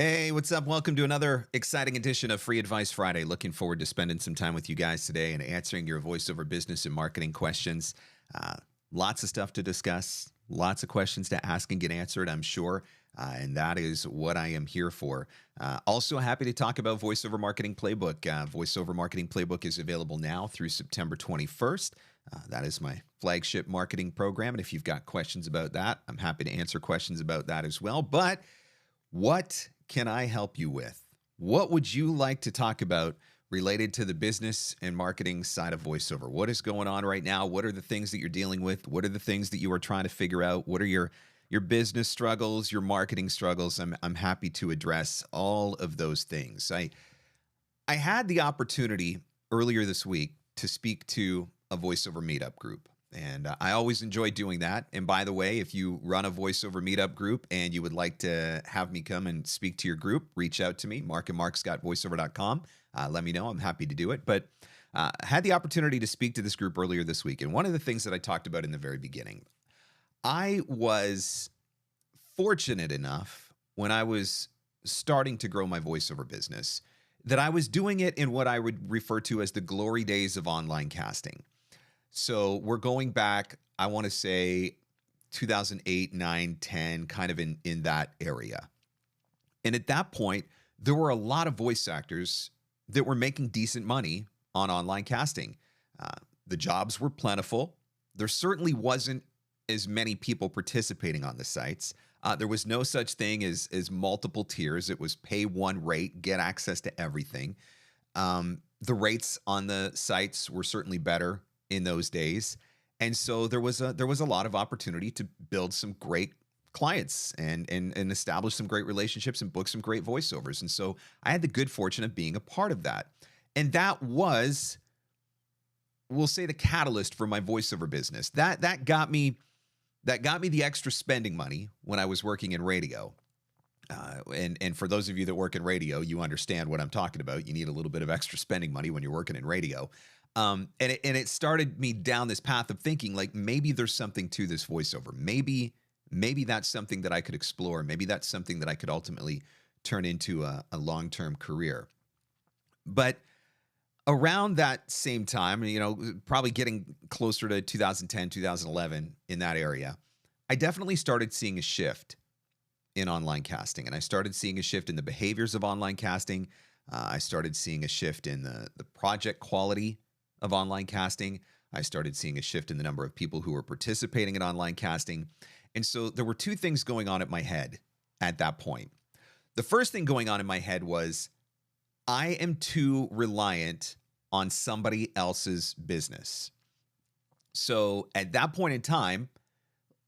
Hey, what's up? Welcome to another exciting edition of Free Advice Friday. Looking forward to spending some time with you guys today and answering your voiceover business and marketing questions. Uh, Lots of stuff to discuss, lots of questions to ask and get answered, I'm sure. And that is what I am here for. Also, happy to talk about Voiceover Marketing Playbook. Voiceover Marketing Playbook is available now through September 21st. That is my flagship marketing program. And if you've got questions about that, I'm happy to answer questions about that as well. But what can I help you with? What would you like to talk about related to the business and marketing side of voiceover? What is going on right now? What are the things that you're dealing with? What are the things that you are trying to figure out? What are your business struggles, your marketing struggles? I'm happy to address all of those things. I had the opportunity earlier this week to speak to a voiceover meetup group. And I always enjoy doing that. And by the way, if you run a voiceover meetup group and you would like to have me come and speak to your group, reach out to me, Marc and marcscottvoiceover.com. Let me know. I'm happy to do it. But I had the opportunity to speak to this group earlier this week. And one of the things that I talked about in the very beginning, I was fortunate enough when I was starting to grow my voiceover business that I was doing it in what I would refer to as the glory days of online casting. So we're going back, I want to say 2008, 9, 10, kind of in that area. And at that point, there were a lot of voice actors that were making decent money on online casting. The jobs were plentiful. There certainly wasn't as many people participating on the sites. There was no such thing as multiple tiers. It was pay one rate, get access to everything. The rates on the sites were certainly better in those days. And so there was a lot of opportunity to build some great clients and establish some great relationships and book some great voiceovers. And so I had the good fortune of being a part of that. And that was, we'll say, the catalyst for my voiceover business. That got me the extra spending money when I was working in radio. And for those of you that work in radio, you understand what I'm talking about. You need a little bit of extra spending money when you're working in radio. And it started me down this path of thinking, like, maybe there's something to this voiceover. Maybe that's something that I could explore. Maybe that's something that I could ultimately turn into a long-term career. But around that same time, probably getting closer to 2010, 2011, in that area, I definitely started seeing a shift in online casting. And I started seeing a shift in the behaviors of online casting. I started seeing a shift in the project quality of online casting. I started seeing a shift in the number of people who were participating in online casting. And so there were two things going on at my head at that point. The first thing going on in my head was, I am too reliant on somebody else's business. So at that point in time,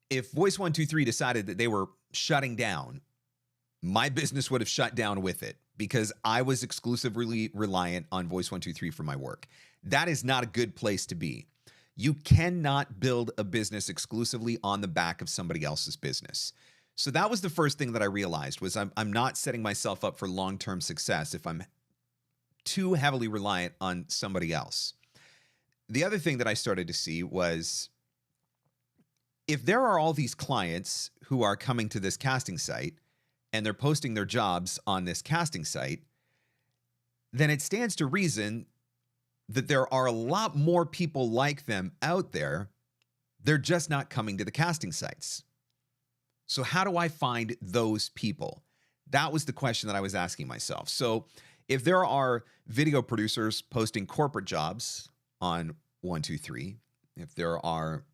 if Voice 123 decided that they were shutting down, my business would have shut down with it because I was exclusively reliant on Voice 123 for my work. That is not a good place to be. You cannot build a business exclusively on the back of somebody else's business. So that was the first thing that I realized was I'm not setting myself up for long-term success if I'm too heavily reliant on somebody else. The other thing that I started to see was, if there are all these clients who are coming to this casting site and they're posting their jobs on this casting site, then it stands to reason that there are a lot more people like them out there. They're just not coming to the casting sites. So how do I find those people? That was the question that I was asking myself. So if there are video producers posting corporate jobs on 123, if there are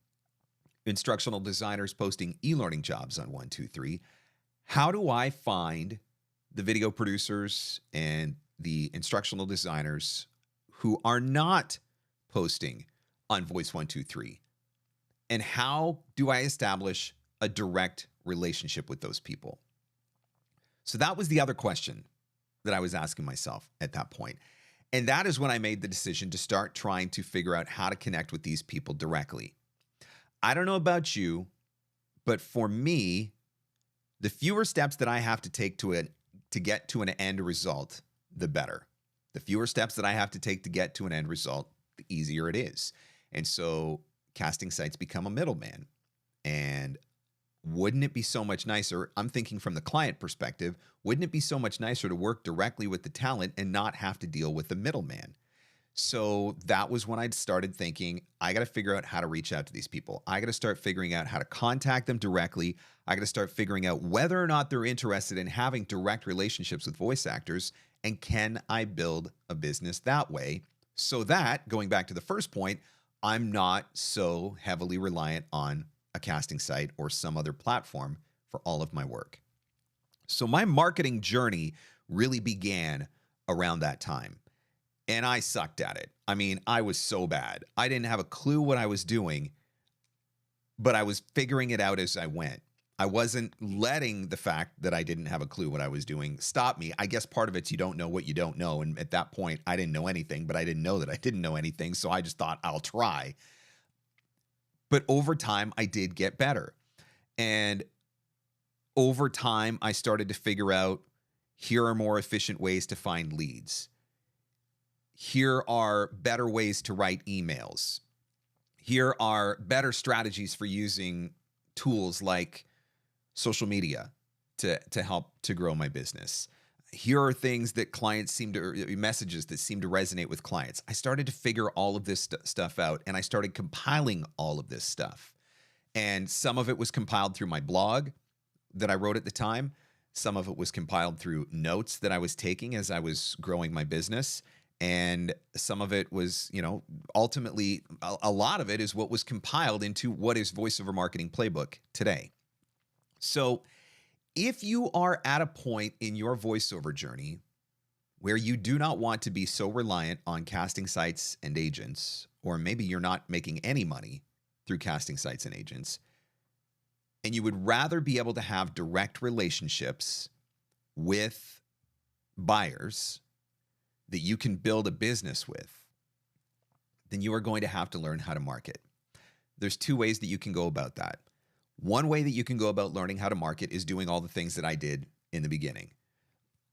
instructional designers posting e-learning jobs on 123, how do I find the video producers and the instructional designers who are not posting on Voice 123? And how do I establish a direct relationship with those people? So that was the other question that I was asking myself at that point. And that is when I made the decision to start trying to figure out how to connect with these people directly. I don't know about you, but for me, the fewer steps that I have to take to get to an end result, the better. The fewer steps that I have to take to get to an end result, the easier it is. And so casting sites become a middleman. And wouldn't it be so much nicer? I'm thinking from the client perspective, wouldn't it be so much nicer to work directly with the talent and not have to deal with the middleman? So that was when I started thinking, I got to figure out how to reach out to these people. I got to start figuring out how to contact them directly. I got to start figuring out whether or not they're interested in having direct relationships with voice actors. And can I build a business that way so that, going back to the first point, I'm not so heavily reliant on a casting site or some other platform for all of my work. So my marketing journey really began around that time. And I sucked at it. I mean, I was so bad. I didn't have a clue what I was doing, but I was figuring it out as I went. I wasn't letting the fact that I didn't have a clue what I was doing stop me. I guess part of it's you don't know what you don't know. And at that point, I didn't know anything, but I didn't know that I didn't know anything. So I just thought I'll try. But over time, I did get better. And over time, I started to figure out, here are more efficient ways to find leads. Here are better ways to write emails. Here are better strategies for using tools like social media to help to grow my business. Here are things that messages that seem to resonate with clients. I started to figure all of this stuff out, and I started compiling all of this stuff. And some of it was compiled through my blog that I wrote at the time. Some of it was compiled through notes that I was taking as I was growing my business. And some of it was, ultimately, a lot of it is what was compiled into what is VoiceOver Marketing Playbook today. So if you are at a point in your voiceover journey where you do not want to be so reliant on casting sites and agents, or maybe you're not making any money through casting sites and agents, and you would rather be able to have direct relationships with buyers that you can build a business with, then you are going to have to learn how to market. There's two ways that you can go about that. One way that you can go about learning how to market is doing all the things that I did in the beginning.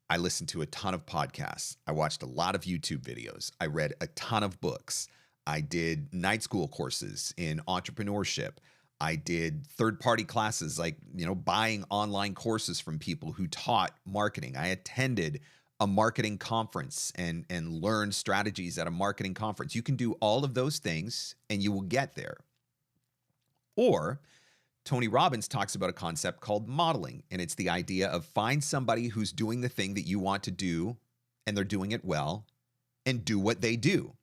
I listened to a ton of podcasts. I watched a lot of YouTube videos. I read a ton of books. I did night school courses in entrepreneurship. I did third-party classes, like, buying online courses from people who taught marketing. I attended a marketing conference and learn strategies at a marketing conference. You can do all of those things and you will get there. Or Tony Robbins talks about a concept called modeling, and it's the idea of find somebody who's doing the thing that you want to do and they're doing it well, and do what they do.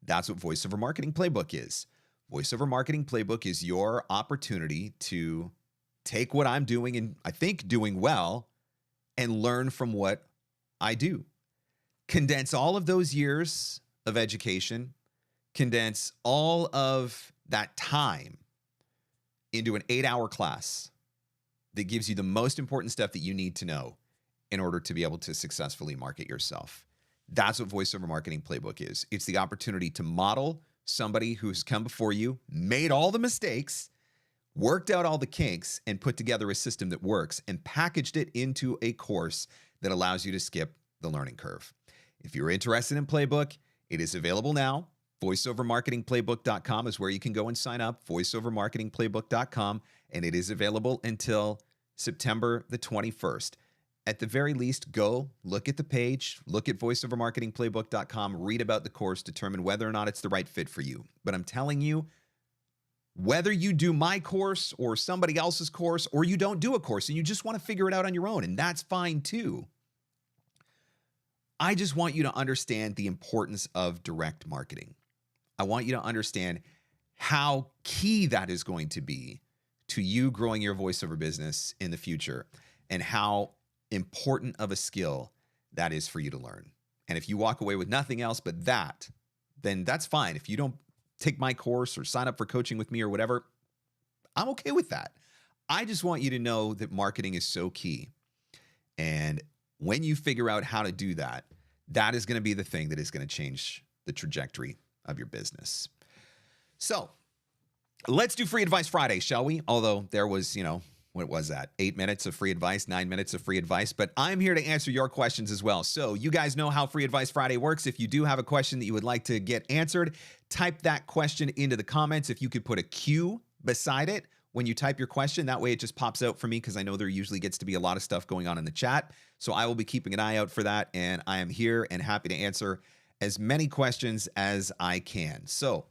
That's what VoiceOver Marketing Playbook is. VoiceOver Marketing Playbook is your opportunity to take what I'm doing and I think doing well and learn from what I do. Condense all of those years of education, condense all of that time into an 8-hour class that gives you the most important stuff that you need to know in order to be able to successfully market yourself. That's what VoiceOver Marketing Playbook is. It's the opportunity to model somebody who's come before you, made all the mistakes, worked out all the kinks, and put together a system that works and packaged it into a course that allows you to skip the learning curve. If you're interested in Playbook, it is available now. VoiceOverMarketingPlaybook.com is where you can go and sign up. VoiceOverMarketingPlaybook.com, and it is available until September the 21st. At the very least, go look at the page, look at VoiceOverMarketingPlaybook.com, read about the course, determine whether or not it's the right fit for you. But I'm telling you, whether you do my course or somebody else's course, or you don't do a course and you just want to figure it out on your own, and that's fine too. I just want you to understand the importance of direct marketing. I want you to understand how key that is going to be to you growing your voiceover business in the future, and how important of a skill that is for you to learn. And if you walk away with nothing else but that, then that's fine. If you don't take my course or sign up for coaching with me or whatever, I'm okay with that. I just want you to know that marketing is so key. And when you figure out how to do that, that is going to be the thing that is going to change the trajectory of your business. So let's do Free Advice Friday, shall we? Although there was, what was that? 8 minutes of free advice, 9 minutes of free advice, but I'm here to answer your questions as well. So you guys know how Free Advice Friday works. If you do have a question that you would like to get answered, type that question into the comments. If you could put a Q beside it, when you type your question. That way it just pops out for me because I know there usually gets to be a lot of stuff going on in the chat. So I will be keeping an eye out for that. And I am here and happy to answer as many questions as I can. So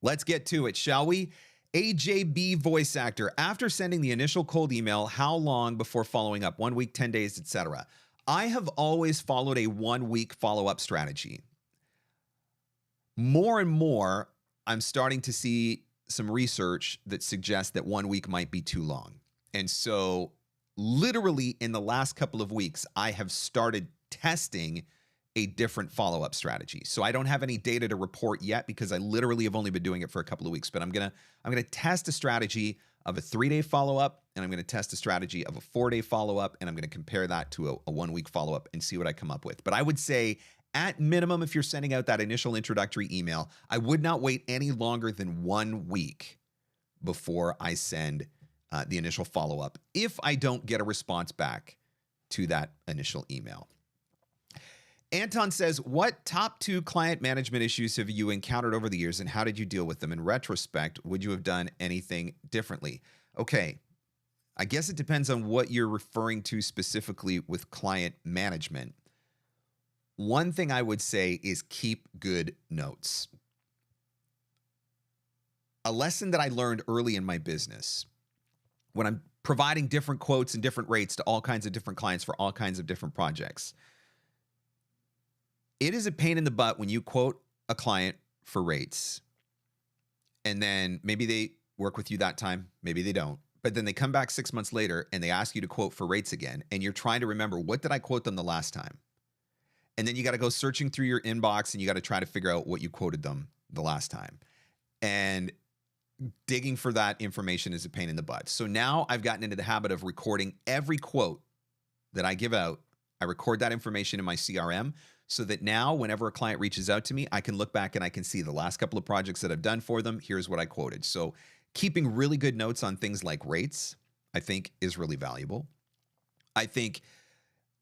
let's get to it, shall we? AJB voice actor, after sending the initial cold email, how long before following up? 1 week, 10 days, etc. I have always followed a 1 week follow-up strategy. More and more, I'm starting to see some research that suggests that 1 week might be too long. And so literally in the last couple of weeks, I have started testing a different follow-up strategy. So I don't have any data to report yet because I literally have only been doing it for a couple of weeks, but I'm gonna test a strategy of a 3-day follow-up, and I'm gonna test a strategy of a 4-day follow-up, and I'm gonna compare that to a 1 week follow-up and see what I come up with. But I would say at minimum, if you're sending out that initial introductory email, I would not wait any longer than 1 week before I send the initial follow-up if I don't get a response back to that initial email. Anton says, what top 2 client management issues have you encountered over the years and how did you deal with them? In retrospect, would you have done anything differently? Okay, I guess it depends on what you're referring to specifically with client management. One thing I would say is keep good notes. A lesson that I learned early in my business, when I'm providing different quotes and different rates to all kinds of different clients for all kinds of different projects, it is a pain in the butt when you quote a client for rates and then maybe they work with you that time, maybe they don't, but then they come back 6 months later and they ask you to quote for rates again. And you're trying to remember, what did I quote them the last time? And then you got to go searching through your inbox and you got to try to figure out what you quoted them the last time. And digging for that information is a pain in the butt. So now I've gotten into the habit of recording every quote that I give out. I record that information in my CRM so that now whenever a client reaches out to me, I can look back and I can see the last couple of projects that I've done for them. Here's what I quoted. So keeping really good notes on things like rates, I think is really valuable. I think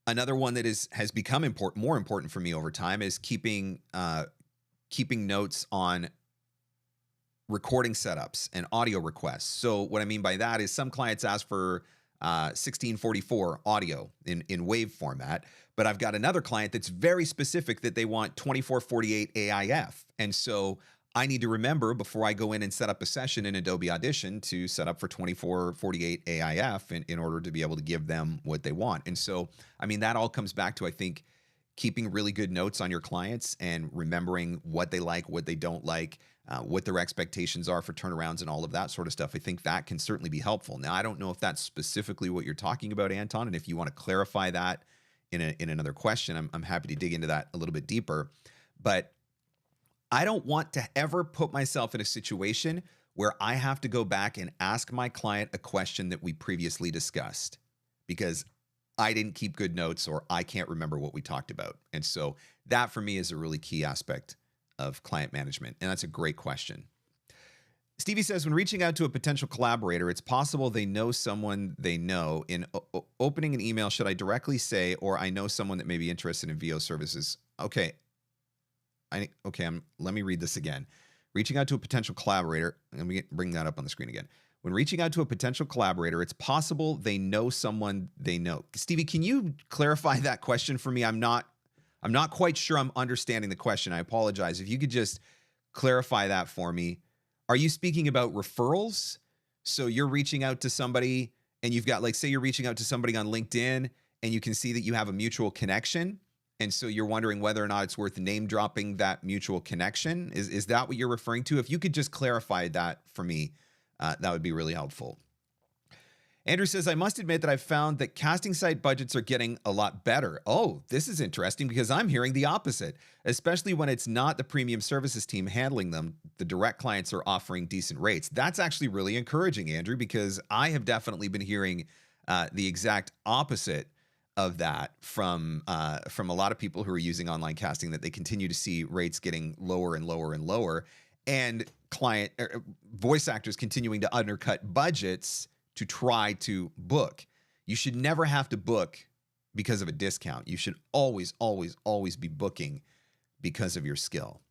another one that has become more important for me over time is keeping notes on recording setups and audio requests. So what I mean by that is some clients ask for 1644 audio in WAV format, but I've got another client that's very specific that they want 2448 AIF. And so I need to remember before I go in and set up a session in Adobe Audition to set up for 2448 AIF in order to be able to give them what they want. And so, I mean, that all comes back to, I think, keeping really good notes on your clients and remembering what they like, what they don't like, what their expectations are for turnarounds and all of that sort of stuff. I think that can certainly be helpful. Now, I don't know if that's specifically what you're talking about, Anton, and if you want to clarify that in another question, I'm happy to dig into that a little bit deeper. But I don't want to ever put myself in a situation where I have to go back and ask my client a question that we previously discussed because I didn't keep good notes or I can't remember what we talked about. And so that for me is a really key aspect of client management. And that's a great question. Stevie says, when reaching out to a potential collaborator, it's possible they know someone they know. In opening an email, should I directly say, or I know someone that may be interested in VO services? Okay. Let me read this again. Reaching out to a potential collaborator. Let me bring that up on the screen again. When reaching out to a potential collaborator, it's possible they know someone they know. Stevie, can you clarify that question for me? I'm not quite sure I'm understanding the question. I apologize. If you could just clarify that for me. Are you speaking about referrals? So you're reaching out to somebody and you've got, like, say you're reaching out to somebody on LinkedIn and you can see that you have a mutual connection. And so you're wondering whether or not it's worth name dropping that mutual connection. Is that what you're referring to? If you could just clarify that for me, that would be really helpful. Andrew says, I must admit that I've found that casting site budgets are getting a lot better. Oh, this is interesting because I'm hearing the opposite, especially when it's not the premium services team handling them. The direct clients are offering decent rates. That's actually really encouraging, Andrew, because I have definitely been hearing the exact opposite of that from a lot of people who are using online casting, that they continue to see rates getting lower and lower and lower, and voice actors continuing to undercut budgets to try to book. You should never have to book because of a discount. You should always, always, always be booking because of your skill.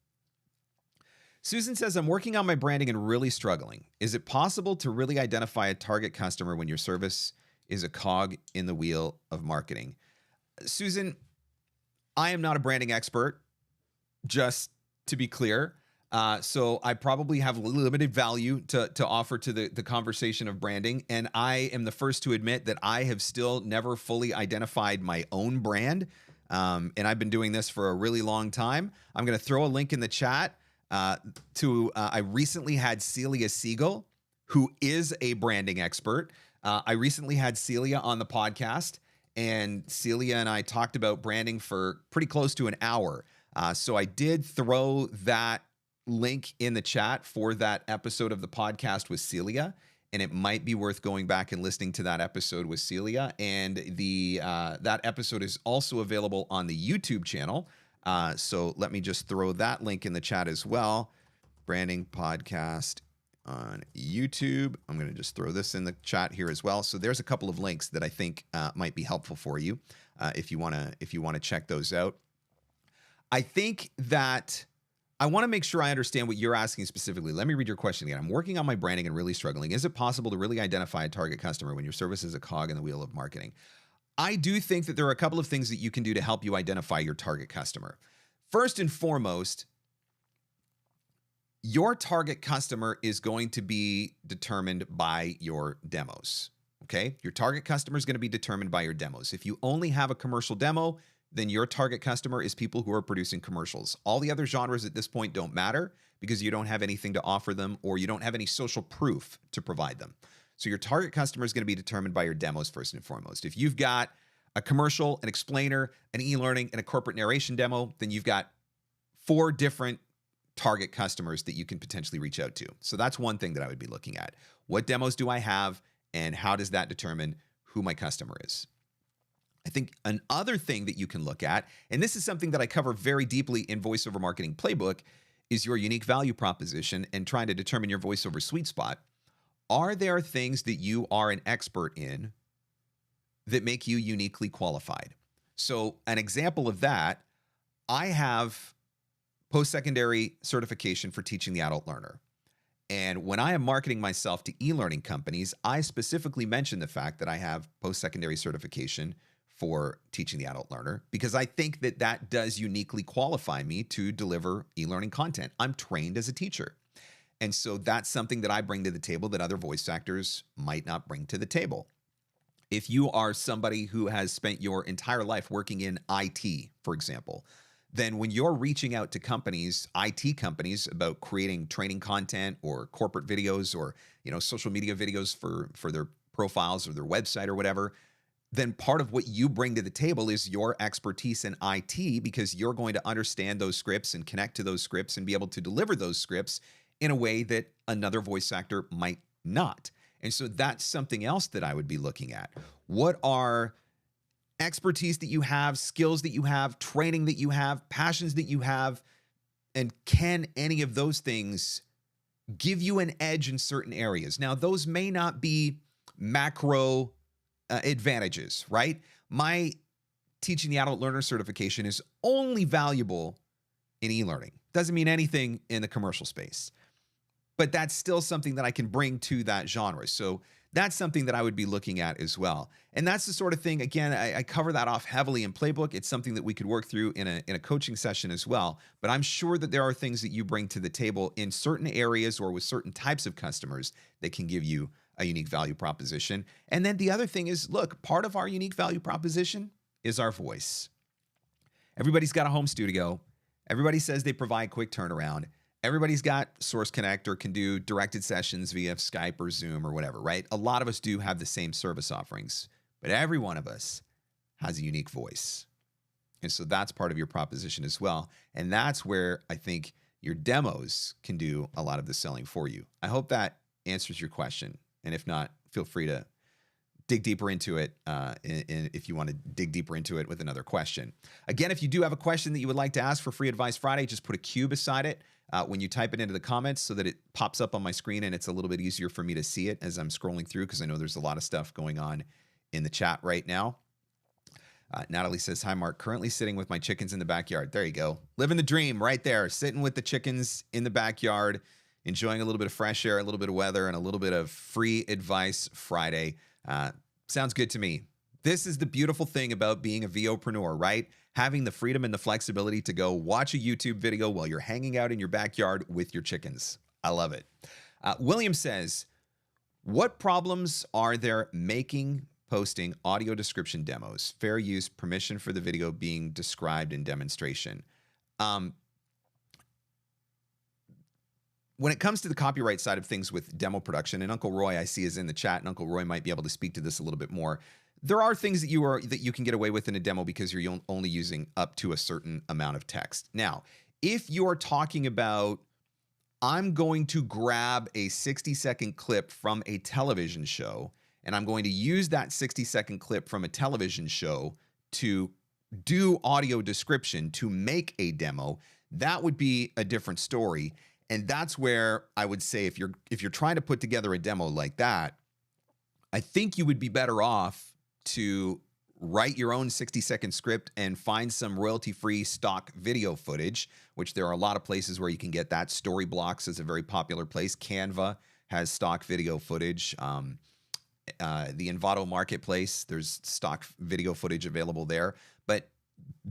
Susan says, I'm working on my branding and really struggling. Is it possible to really identify a target customer when your service is a cog in the wheel of marketing? Susan, I am not a branding expert, just to be clear. So I probably have limited value to offer to the conversation of branding. And I am the first to admit that I have still never fully identified my own brand. And I've been doing this for a really long time. I'm going to throw a link in the chat I recently had Celia Siegel, who is a branding expert. I recently had Celia on the podcast, and Celia and I talked about branding for pretty close to an hour. So I did throw that link in the chat for that episode of the podcast with Celia, and it might be worth going back and listening to that episode with Celia. And that episode is also available on the YouTube channel. So let me just throw that link in the chat as well. Branding podcast on YouTube. I'm going to just throw this in the chat here as well. So there's a couple of links that I think might be helpful for you if you want to check those out. I think that I want to make sure I understand what you're asking specifically. Let me read your question again. I'm working on my branding and really struggling. Is it possible to really identify a target customer when your service is a cog in the wheel of marketing? I do think that there are a couple of things that you can do to help you identify your target customer. First and foremost, your target customer is going to be determined by your demos, okay? Your target customer is going to be determined by your demos. If you only have a commercial demo, then your target customer is people who are producing commercials. All the other genres at this point don't matter because you don't have anything to offer them or you don't have any social proof to provide them. So your target customer is going to be determined by your demos first and foremost. If you've got a commercial, an explainer, an e-learning, and a corporate narration demo, then you've got 4 different target customers that you can potentially reach out to. So that's one thing that I would be looking at. What demos do I have, and how does that determine who my customer is? I think another thing that you can look at, and this is something that I cover very deeply in Voiceover Marketing Playbook, is your unique value proposition and trying to determine your voiceover sweet spot. Are there things that you are an expert in that make you uniquely qualified? So an example of that, I have post-secondary certification for teaching the adult learner. And when I am marketing myself to e-learning companies, I specifically mention the fact that I have post-secondary certification for teaching the adult learner because I think that that does uniquely qualify me to deliver e-learning content. I'm trained as a teacher. And so that's something that I bring to the table that other voice actors might not bring to the table. If you are somebody who has spent your entire life working in IT, for example, then when you're reaching out to companies, IT companies, about creating training content or corporate videos or, social media videos for their profiles or their website or whatever, then part of what you bring to the table is your expertise in IT because you're going to understand those scripts and connect to those scripts and be able to deliver those scripts in a way that another voice actor might not. And so that's something else that I would be looking at. What are expertise that you have, skills that you have, training that you have, passions that you have, and can any of those things give you an edge in certain areas? Now, those may not be macro advantages, right? My teaching the adult learner certification is only valuable in e-learning. Doesn't mean anything in the commercial space, but that's still something that I can bring to that genre. So that's something that I would be looking at as well. And that's the sort of thing, again, I cover that off heavily in Playbook. It's something that we could work through in a coaching session as well. But I'm sure that there are things that you bring to the table in certain areas or with certain types of customers that can give you a unique value proposition. And then the other thing is, look, part of our unique value proposition is our voice. Everybody's got a home studio. Everybody says they provide quick turnaround. Everybody's got Source Connect or can do directed sessions via Skype or Zoom or whatever, right? A lot of us do have the same service offerings, but every one of us has a unique voice. And so that's part of your proposition as well. And that's where I think your demos can do a lot of the selling for you. I hope that answers your question. And if not, feel free to dig deeper into it if you want to dig deeper into it with another question. Again, if you do have a question that you would like to ask for Free Advice Friday, just put a Q beside it when you type it into the comments so that it pops up on my screen and it's a little bit easier for me to see it as I'm scrolling through because I know there's a lot of stuff going on in the chat right now. Natalie says, hi, Mark. Currently sitting with my chickens in the backyard. There you go. Living the dream right there. Sitting with the chickens in the backyard, enjoying a little bit of fresh air, a little bit of weather, and a little bit of free advice Friday. Sounds good to me. This is the beautiful thing about being a VOpreneur, right? Having the freedom and the flexibility to go watch a YouTube video while you're hanging out in your backyard with your chickens. I love it. William says, what problems are there making posting audio description demos? Fair use, permission for the video being described in demonstration. When it comes to the copyright side of things with demo production, and Uncle Roy I see is in the chat, and Uncle Roy might be able to speak to this a little bit more. There are things that you can get away with in a demo because you're only using up to a certain amount of text. Now, if you are talking about, I'm going to grab a 60-second clip from a television show, and I'm going to use that 60-second clip from a television show to do audio description to make a demo, that would be a different story. And that's where I would say if you're trying to put together a demo like that, I think you would be better off to write your own 60-second script and find some royalty-free stock video footage, which there are a lot of places where you can get that. Storyblocks is a very popular place. Canva has stock video footage. The Envato Marketplace, there's stock video footage available there. But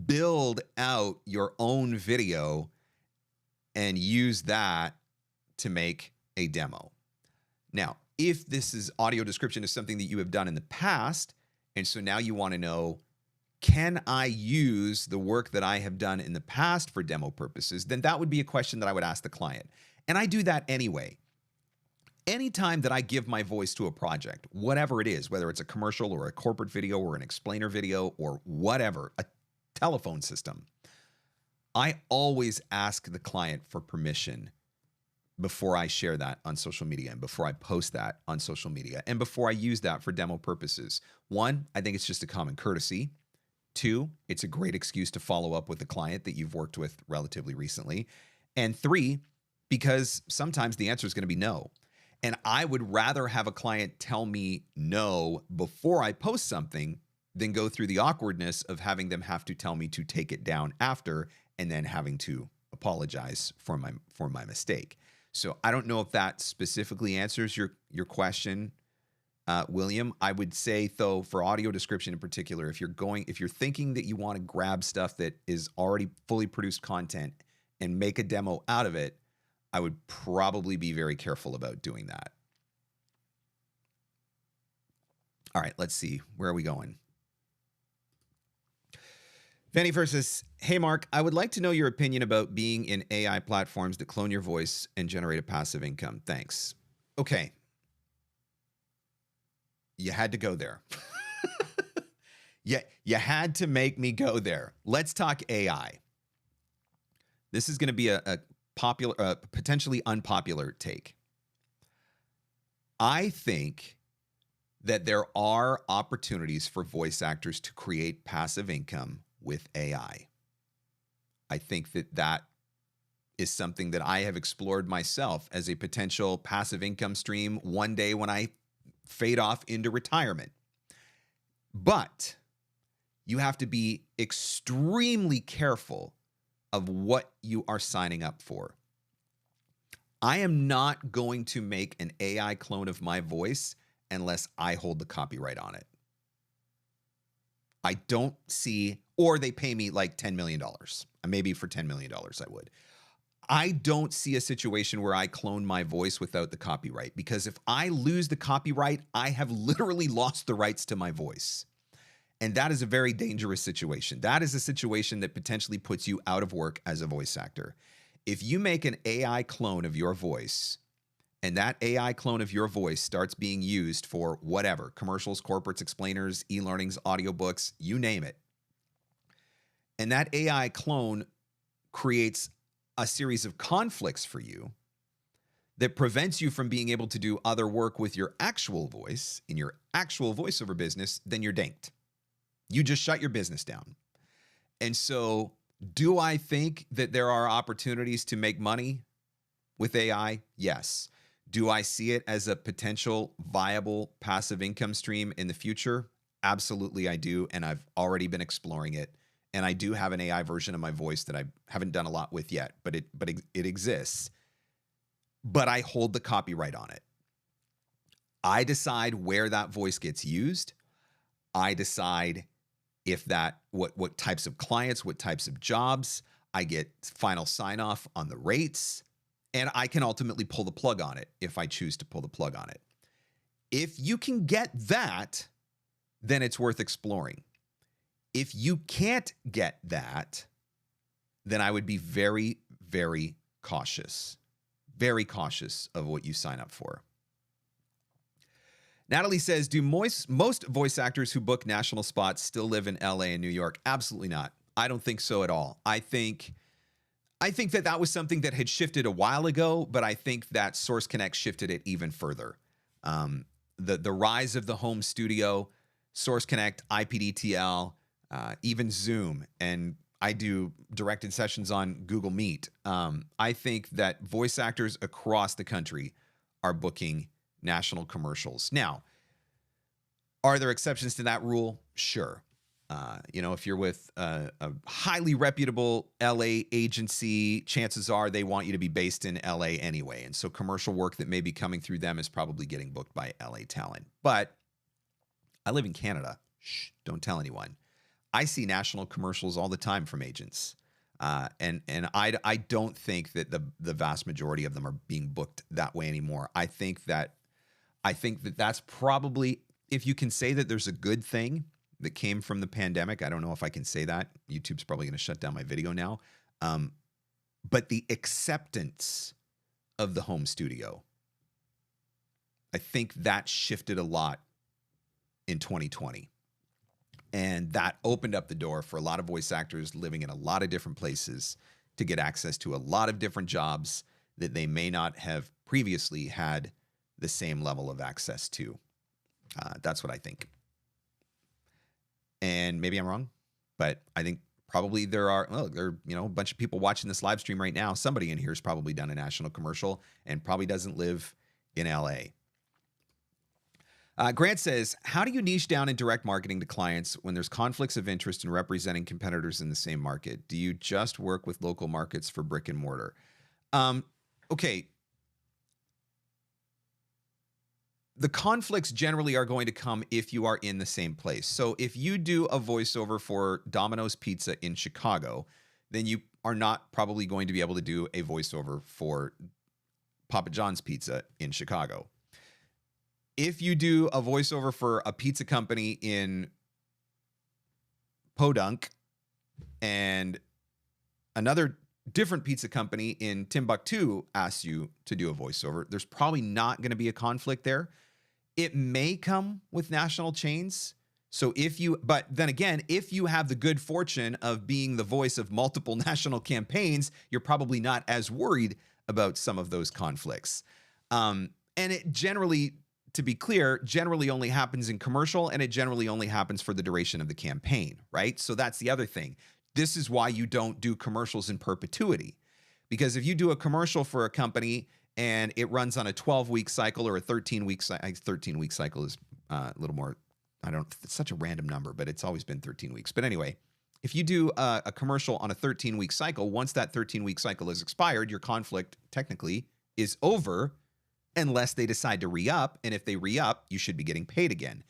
build out your own video and use that to make a demo. Now, if this is audio description is something that you have done in the past, and so now you want to know, can I use the work that I have done in the past for demo purposes? Then that would be a question that I would ask the client. And I do that anyway. Anytime that I give my voice to a project, whatever it is, whether it's a commercial or a corporate video or an explainer video or whatever, a telephone system, I always ask the client for permission before I share that on social media and before I post that on social media and before I use that for demo purposes. One, I think it's just a common courtesy. Two, it's a great excuse to follow up with a client that you've worked with relatively recently. And three, because sometimes the answer is going to be no. And I would rather have a client tell me no before I post something than go through the awkwardness of having them have to tell me to take it down after and then having to apologize for my mistake. So I don't know if that specifically answers your question, William. I would say, though, for audio description in particular, if you're thinking that you want to grab stuff that is already fully produced content and make a demo out of it, I would probably be very careful about doing that. All right, let's see. Where are we going? Fanny versus, hey, Mark, I would like to know your opinion about being in AI platforms that clone your voice and generate a passive income. Thanks. Okay. You had to go there. You had to make me go there. Let's talk AI. This is going to be a popular, potentially unpopular take. I think that there are opportunities for voice actors to create passive income with AI. I think that is something that I have explored myself as a potential passive income stream one day when I fade off into retirement. But you have to be extremely careful of what you are signing up for. I am not going to make an AI clone of my voice unless I hold the copyright on it. I don't see, or they pay me like $10 million. Maybe for $10 million I would. I don't see a situation where I clone my voice without the copyright, because if I lose the copyright, I have literally lost the rights to my voice. And that is a very dangerous situation. That is a situation that potentially puts you out of work as a voice actor. If you make an AI clone of your voice, and that AI clone of your voice starts being used for whatever, commercials, corporates, explainers, e-learnings, audiobooks, you name it, and that AI clone creates a series of conflicts for you that prevents you from being able to do other work with your actual voice in your actual voiceover business, then you're danked. You just shut your business down. And so, do I think that there are opportunities to make money with AI? Yes. Do I see it as a potential viable passive income stream in the future? Absolutely, I do. And I've already been exploring it. And I do have an AI version of my voice that I haven't done a lot with yet, but it exists. But I hold the copyright on it. I decide where that voice gets used. I decide if that, what types of clients, what types of jobs. I get final sign off on the rates, and I can ultimately pull the plug on it if I choose to pull the plug on it. If you can get that, then it's worth exploring. If you can't get that, then I would be very, very cautious of what you sign up for. Natalie says, do most voice actors who book national spots still live in LA and New York? Absolutely not. I don't think so at all. I think that was something that had shifted a while ago, but I think that Source Connect shifted it even further. The rise of the home studio, Source Connect, IPDTL, even Zoom, and I do directed sessions on Google Meet. I think that voice actors across the country are booking national commercials. Now, are there exceptions to that rule? Sure. If you're with a highly reputable LA agency, chances are they want you to be based in LA anyway. And so commercial work that may be coming through them is probably getting booked by LA talent. But I live in Canada. Shh, don't tell anyone. I see national commercials all the time from agents. And I don't think that the vast majority of them are being booked that way anymore. I think that that's probably, if you can say that there's a good thing that came from the pandemic. I don't know if I can say that. YouTube's probably going to shut down my video now. But the acceptance of the home studio, I think that shifted a lot in 2020. And that opened up the door for a lot of voice actors living in a lot of different places to get access to a lot of different jobs that they may not have previously had the same level of access to. That's what I think. And maybe I'm wrong, but I think probably there are a bunch of people watching this live stream right now. Somebody in here has probably done a national commercial and probably doesn't live in LA. Grant says, how do you niche down in direct marketing to clients when there's conflicts of interest in representing competitors in the same market? Do you just work with local markets for brick and mortar? Okay. The conflicts generally are going to come if you are in the same place. So if you do a voiceover for Domino's Pizza in Chicago, then you are not probably going to be able to do a voiceover for Papa John's Pizza in Chicago. If you do a voiceover for a pizza company in Podunk and another different pizza company in Timbuktu asks you to do a voiceover, there's probably not going to be a conflict there. It may come with national chains. But then again, if you have the good fortune of being the voice of multiple national campaigns, you're probably not as worried about some of those conflicts. And it generally, to be clear, generally only happens in commercial, and it generally only happens for the duration of the campaign, right? So that's the other thing. This is why you don't do commercials in perpetuity. Because if you do a commercial for a company and it runs on a 12-week cycle or a 13-week cycle, 13-week cycle is a little more, it's such a random number, but it's always been 13 weeks. But anyway, if you do a commercial on a 13-week cycle, once that 13-week cycle is expired, your conflict technically is over unless they decide to re-up. And if they re-up, you should be getting paid again.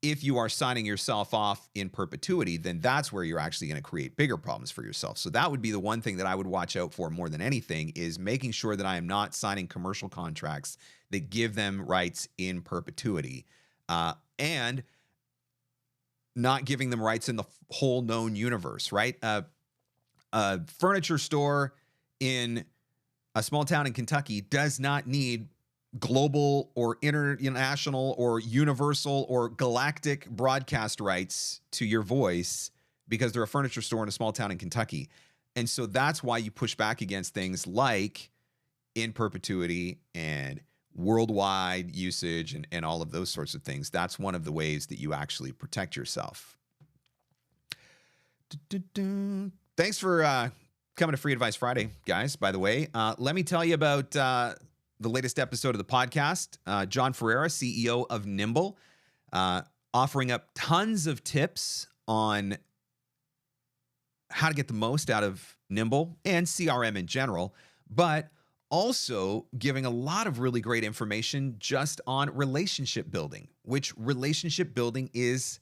If you are signing yourself off in perpetuity, then that's where you're actually going to create bigger problems for yourself. So that would be the one thing that I would watch out for more than anything, is making sure that I am not signing commercial contracts that give them rights in perpetuity, and not giving them rights in the whole known universe, right? A furniture store in a small town in Kentucky does not need global or international or universal or galactic broadcast rights to your voice because they're a furniture store in a small town in Kentucky. And so that's why you push back against things like in perpetuity and worldwide usage and all of those sorts of things. That's one of the ways that you actually protect yourself. Thanks for coming to Free Advice Friday, guys, by the way. Let me tell you about the latest episode of the podcast. Jon Ferrara, CEO of Nimble. offering up tons of tips on how to get the most out of Nimble and CRM in general, but also giving a lot of really great information just on relationship building, which relationship building is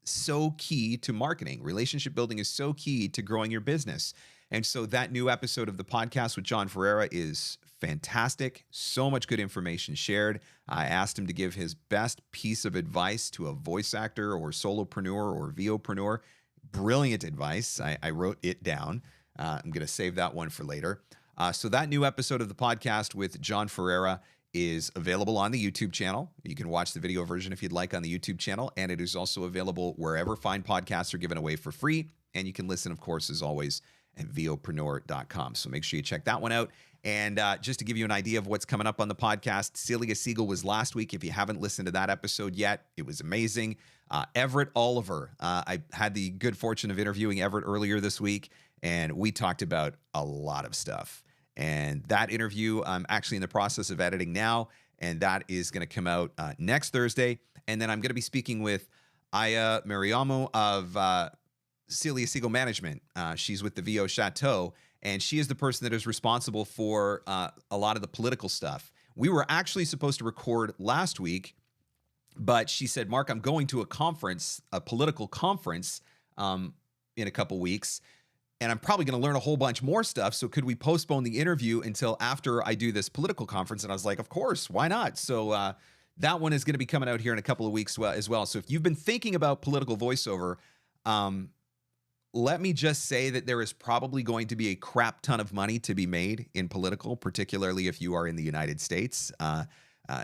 so key to marketing. Relationship building is so key to growing your business. And so that new episode of the podcast with Jon Ferrara is fantastic. So much good information shared. I asked him to give his best piece of advice to a voice actor or solopreneur or VOpreneur. Brilliant advice. I wrote it down. I'm going to save that one for later. So that new episode of the podcast with Jon Ferrara is available on the YouTube channel. You can watch the video version if you'd like on the YouTube channel, and it is also available wherever fine podcasts are given away for free. And you can listen, of course, as always, at VOpreneur.com. So make sure you check that one out. And just to give you an idea of what's coming up on the podcast, Celia Siegel was last week. If you haven't listened to that episode yet, it was amazing. Everett Oliver, I had the good fortune of interviewing Everett earlier this week, and we talked about a lot of stuff. And that interview, I'm actually in the process of editing now, and that is going to come out next Thursday. And then I'm going to be speaking with Aya Mariamu of Celia Siegel Management. She's with the VO Chateau, and she is the person that is responsible for a lot of the political stuff. We were actually supposed to record last week, but she said, Mark, I'm going to a conference, a political conference in a couple weeks, and I'm probably going to learn a whole bunch more stuff. So could we postpone the interview until after I do this political conference? And I was like, of course, why not? So that one is going to be coming out here in a couple of weeks as well. So if you've been thinking about political voiceover, let me just say that there is probably going to be a crap ton of money to be made in political, particularly if you are in the United States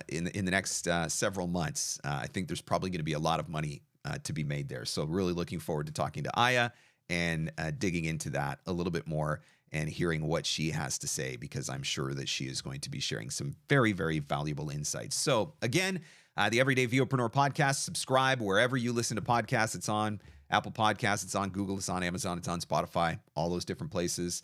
in the next several months. I think there's probably going to be a lot of money to be made there. So really looking forward to talking to Aya and digging into that a little bit more and hearing what she has to say, because I'm sure that she is going to be sharing some very, very valuable insights. So again, the Everyday VOpreneur podcast, subscribe wherever you listen to podcasts. It's on Apple Podcasts, it's on Google, it's on Amazon, it's on Spotify, all those different places.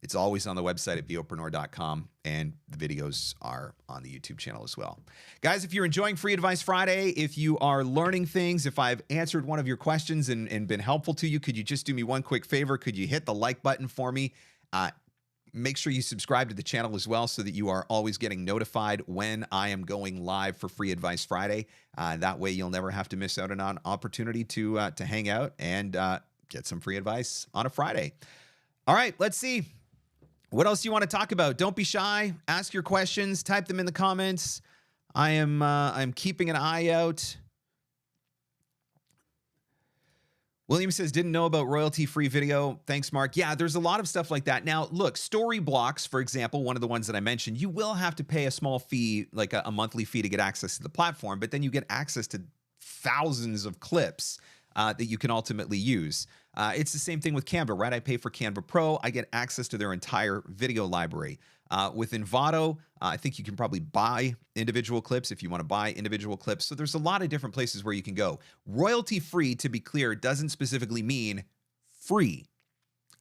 It's always on the website at VOpreneur.com, and the videos are on the YouTube channel as well. Guys, if you're enjoying Free Advice Friday, if you are learning things, if I've answered one of your questions and been helpful to you, could you just do me one quick favor? Could you hit the like button for me? Make sure you subscribe to the channel as well so that you are always getting notified when I am going live for Free Advice Friday. That way you'll never have to miss out on an opportunity to hang out and get some free advice on a Friday. All right, let's see. What else do you want to talk about? Don't be shy. Ask your questions. Type them in the comments. I'm keeping an eye out. William says, didn't know about royalty-free video. Thanks, Mark. Yeah, there's a lot of stuff like that. Now, look, story blocks, for example, one of the ones that I mentioned, you will have to pay a small fee, like a monthly fee to get access to the platform, but then you get access to thousands of clips that you can ultimately use. It's the same thing with Canva, right? I pay for Canva Pro. I get access to their entire video library. With Envato, I think you can probably buy individual clips if you want to buy individual clips. So there's a lot of different places where you can go. Royalty free, to be clear, doesn't specifically mean free.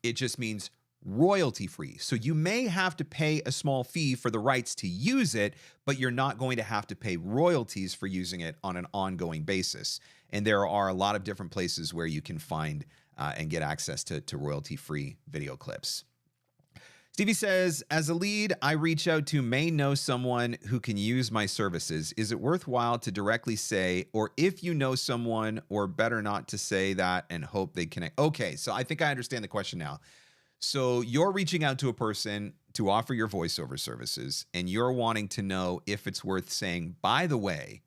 It just means royalty free. So you may have to pay a small fee for the rights to use it, but you're not going to have to pay royalties for using it on an ongoing basis. And there are a lot of different places where you can find and get access to royalty-free video clips. Stevie says, as a lead, I reach out to may know someone who can use my services. Is it worthwhile to directly say, or if you know someone, or better not to say that and hope they connect? Okay, so I think I understand the question now. So you're reaching out to a person to offer your voiceover services, and you're wanting to know if it's worth saying, by the way,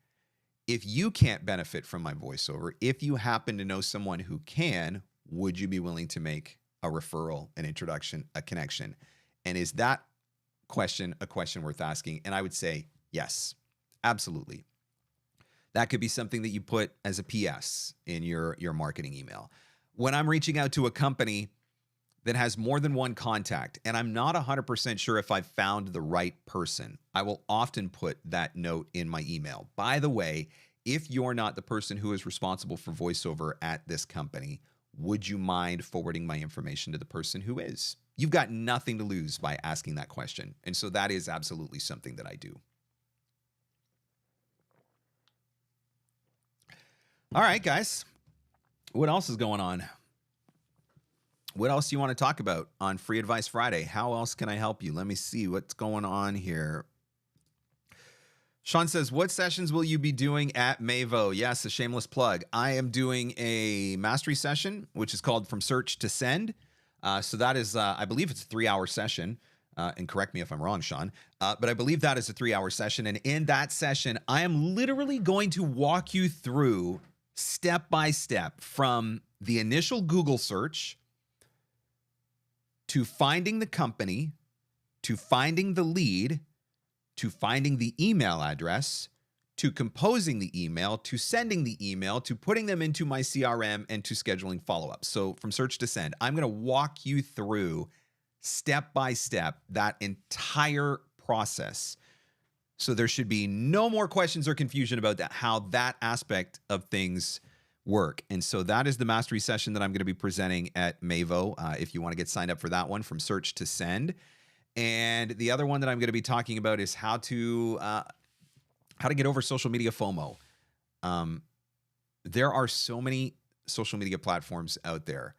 if you can't benefit from my voiceover, if you happen to know someone who can, would you be willing to make a referral, an introduction, a connection? And is that question a question worth asking? And I would say yes, absolutely. That could be something that you put as a PS in your marketing email. When I'm reaching out to a company that has more than one contact, and I'm not 100% sure if I've found the right person, I will often put that note in my email. By the way, if you're not the person who is responsible for voiceover at this company, would you mind forwarding my information to the person who is? You've got nothing to lose by asking that question. And so that is absolutely something that I do. All right, guys. What else is going on? What else do you want to talk about on Free Advice Friday? How else can I help you? Let me see what's going on here. Sean says, what sessions will you be doing at MAVO? Yes, a shameless plug. I am doing a mastery session, which is called From Search to Send. So that is, I believe it's a 3-hour session. And correct me if I'm wrong, Sean. But I believe that is a 3-hour session. And in that session, I am literally going to walk you through step by step from the initial Google search to finding the company, to finding the lead, to finding the email address, to composing the email, to sending the email, to putting them into my CRM, and to scheduling follow-ups. So from search to send, I'm going to walk you through step by step that entire process. So there should be no more questions or confusion about that, how that aspect of things work. And so that is the mastery session that I'm going to be presenting at MAVO. If you want to get signed up for that one, From Search to Send. And the other one that I'm going to be talking about is how to get over social media FOMO. There are so many social media platforms out there,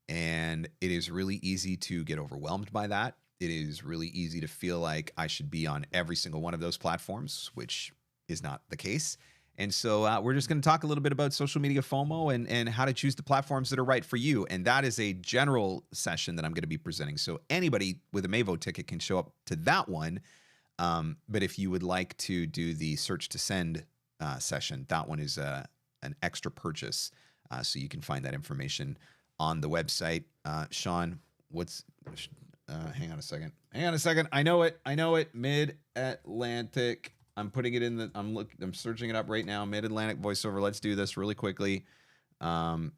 and it is really easy to get overwhelmed by that. It is really easy to feel like I should be on every single one of those platforms, which is not the case. And so we're just going to talk a little bit about social media FOMO and how to choose the platforms that are right for you. And that is a general session that I'm going to be presenting. So anybody with a MAVO ticket can show up to that one. But if you would like to do the search to send session, that one is an extra purchase. So you can find that information on the website. Sean, hang on a second. I know it. Mid-Atlantic. I'm putting it in I'm searching it up right now. Mid-Atlantic voiceover. Let's do this really quickly. I'm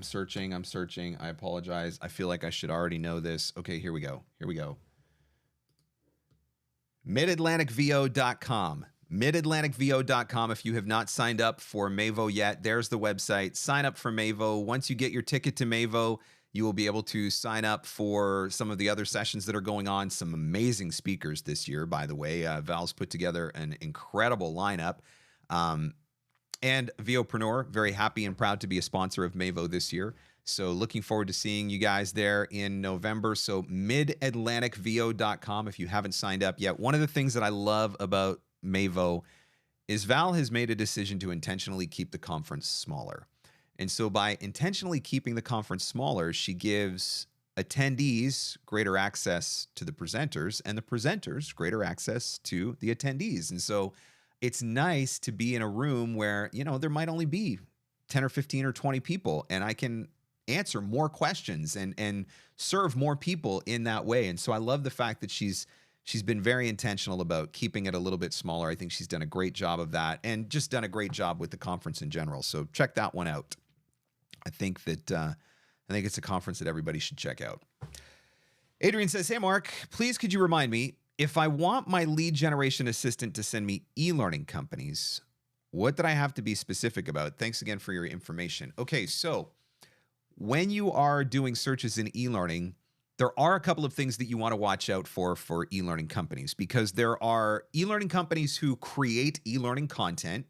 searching. I apologize. I feel like I should already know this. Okay, here we go. MidAtlanticVO.com. MidAtlanticVO.com. If you have not signed up for MAVO yet, there's the website. Sign up for MAVO. Once you get your ticket to MAVO, you will be able to sign up for some of the other sessions that are going on. Some amazing speakers this year, by the way. Val's put together an incredible lineup. And VOpreneur, very happy and proud to be a sponsor of MAVO this year. So looking forward to seeing you guys there in November. So MidAtlanticVO.com if you haven't signed up yet. One of the things that I love about MAVO is Val has made a decision to intentionally keep the conference smaller. And so by intentionally keeping the conference smaller, she gives attendees greater access to the presenters and the presenters greater access to the attendees. And so it's nice to be in a room where, there might only be 10 or 15 or 20 people, and I can answer more questions and serve more people in that way. And so I love the fact that she's been very intentional about keeping it a little bit smaller. I think she's done a great job of that and just done a great job with the conference in general. So check that one out. I think it's a conference that everybody should check out. Adrian says, hey, Mark, please could you remind me, if I want my lead generation assistant to send me e-learning companies, what did I have to be specific about? Thanks again for your information. Okay, so when you are doing searches in e-learning, there are a couple of things that you want to watch out for e-learning companies, because there are e-learning companies who create e-learning content.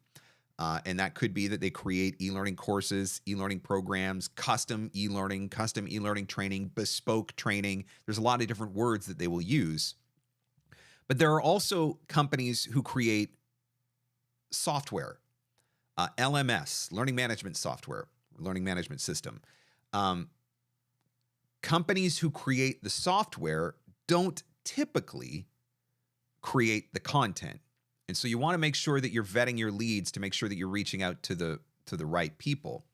And that could be that they create e-learning courses, e-learning programs, custom e-learning training, bespoke training. There's a lot of different words that they will use. But there are also companies who create software, LMS, learning management software, learning management system. Companies who create the software don't typically create the content. And so you want to make sure that you're vetting your leads to make sure that you're reaching out to the right people.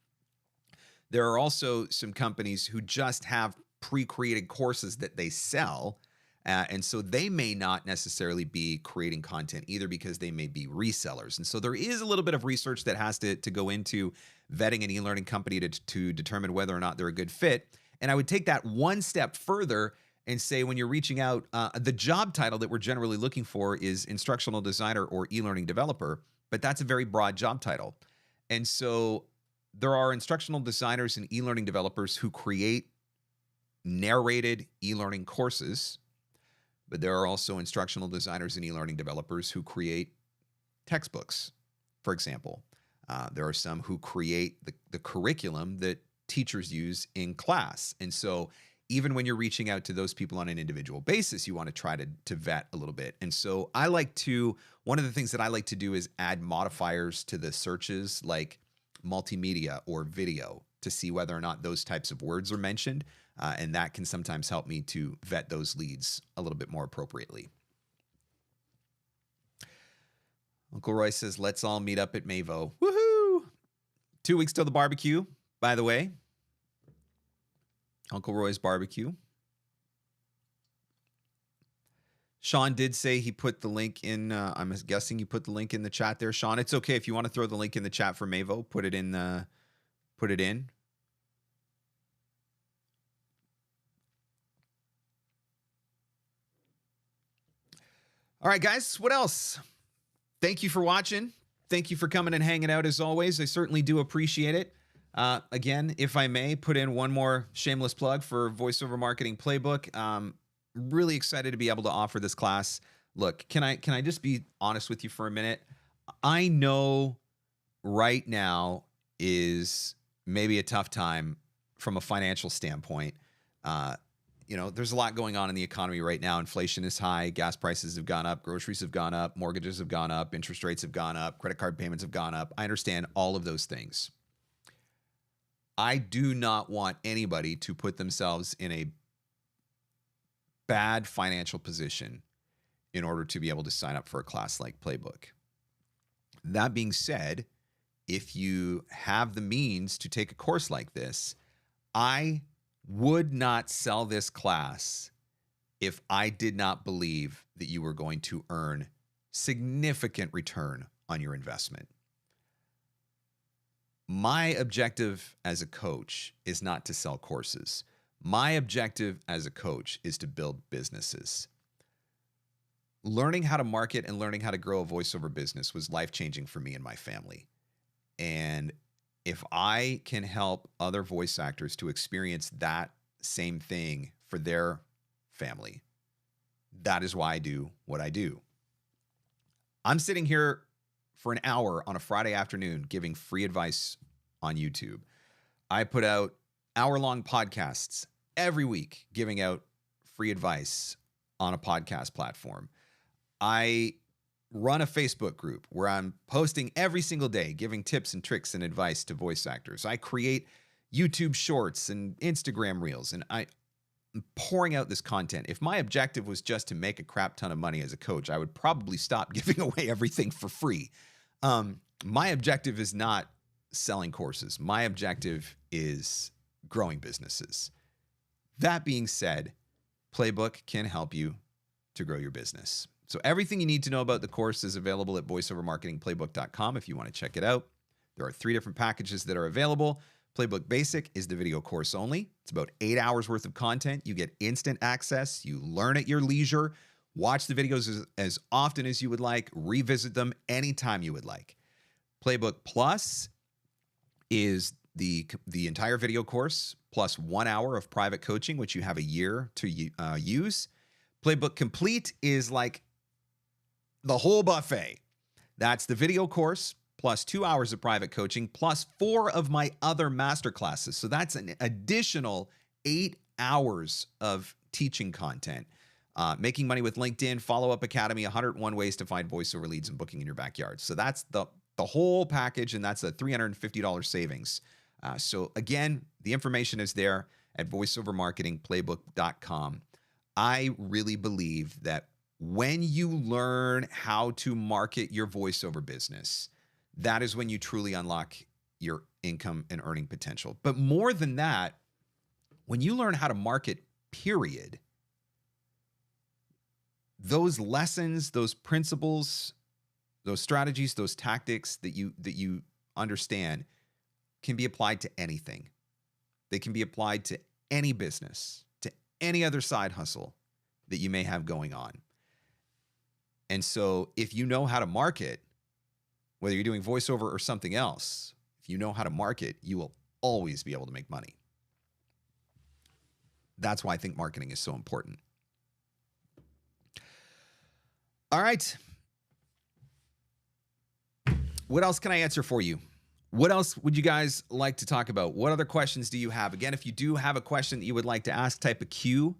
There are also some companies who just have pre-created courses that they sell. And so they may not necessarily be creating content either, because they may be resellers. And so there is a little bit of research that has to go into vetting an e-learning company to determine whether or not they're a good fit. And I would take that one step further and say, when you're reaching out, the job title that we're generally looking for is instructional designer or e-learning developer, but that's a very broad job title. And so there are instructional designers and e-learning developers who create narrated e-learning courses, but there are also instructional designers and e-learning developers who create textbooks, for example. There are some who create the curriculum that teachers use in class. And so even when you're reaching out to those people on an individual basis, you want to try to vet a little bit. And so one of the things that I like to do is add modifiers to the searches like multimedia or video to see whether or not those types of words are mentioned. And that can sometimes help me to vet those leads a little bit more appropriately. Uncle Roy says, let's all meet up at MAVO. Woohoo! 2 weeks till the barbecue, by the way. Uncle Roy's barbecue. Sean did say he put the link in. I'm guessing you put the link in the chat there, Sean. It's okay if you want to throw the link in the chat for MAVO. Put it in. Put it in. All right, guys. What else? Thank you for watching. Thank you for coming and hanging out as always. I certainly do appreciate it. Again, if I may, put in one more shameless plug for Voiceover Marketing Playbook. Really excited to be able to offer this class. Look, can I just be honest with you for a minute? I know right now is maybe a tough time from a financial standpoint. There's a lot going on in the economy right now. Inflation is high. Gas prices have gone up. Groceries have gone up. Mortgages have gone up. Interest rates have gone up. Credit card payments have gone up. I understand all of those things. I do not want anybody to put themselves in a bad financial position in order to be able to sign up for a class like Playbook. That being said, if you have the means to take a course like this, I would not sell this class if I did not believe that you were going to earn significant return on your investment. My objective as a coach is not to sell courses. My objective as a coach is to build businesses. Learning how to market and learning how to grow a voiceover business was life-changing for me and my family. And if I can help other voice actors to experience that same thing for their family, that is why I do what I do. I'm sitting here for an hour on a Friday afternoon giving free advice on YouTube. I put out hour-long podcasts every week giving out free advice on a podcast platform. I run a Facebook group where I'm posting every single day, giving tips and tricks and advice to voice actors. I create YouTube shorts and Instagram reels, and I'm pouring out this content. If my objective was just to make a crap ton of money as a coach, I would probably stop giving away everything for free. My objective is not selling courses. My objective is growing businesses. That being said, Playbook can help you to grow your business. So everything you need to know about the course is available at voiceovermarketingplaybook.com if you want to check it out. There are 3 different packages that are available. Playbook Basic is the video course only. It's about 8 hours worth of content. You get instant access. You learn at your leisure. Watch the videos as often as you would like. Revisit them anytime you would like. Playbook Plus is the entire video course plus 1 hour of private coaching, which you have a year to use. Playbook Complete is like the whole buffet. That's the video course plus 2 hours of private coaching plus 4 of my other masterclasses. So that's an additional 8 hours of teaching content. Making money with LinkedIn, Follow-Up Academy, 101 ways to find voiceover leads and booking in your backyard. So that's the whole package, and that's a $350 savings. So again, the information is there at voiceovermarketingplaybook.com. I really believe that when you learn how to market your voiceover business, that is when you truly unlock your income and earning potential. But more than that, when you learn how to market, period, those lessons, those principles, those strategies, those tactics that you understand can be applied to anything. They can be applied to any business, to any other side hustle that you may have going on. And so if you know how to market, whether you're doing voiceover or something else, if you know how to market, you will always be able to make money. That's why I think marketing is so important. All right. What else can I answer for you? What else would you guys like to talk about? What other questions do you have? Again, if you do have a question that you would like to ask, type a Q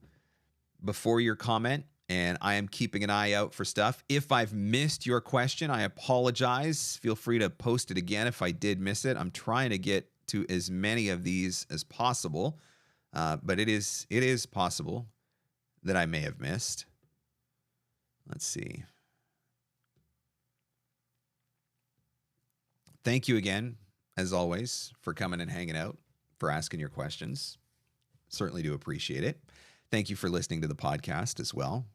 before your comment, and I am keeping an eye out for stuff. If I've missed your question, I apologize. Feel free to post it again if I did miss it. I'm trying to get to as many of these as possible, but it is possible that I may have missed. Let's see. Thank you again, as always, for coming and hanging out, for asking your questions. Certainly do appreciate it. Thank you for listening to the podcast as well.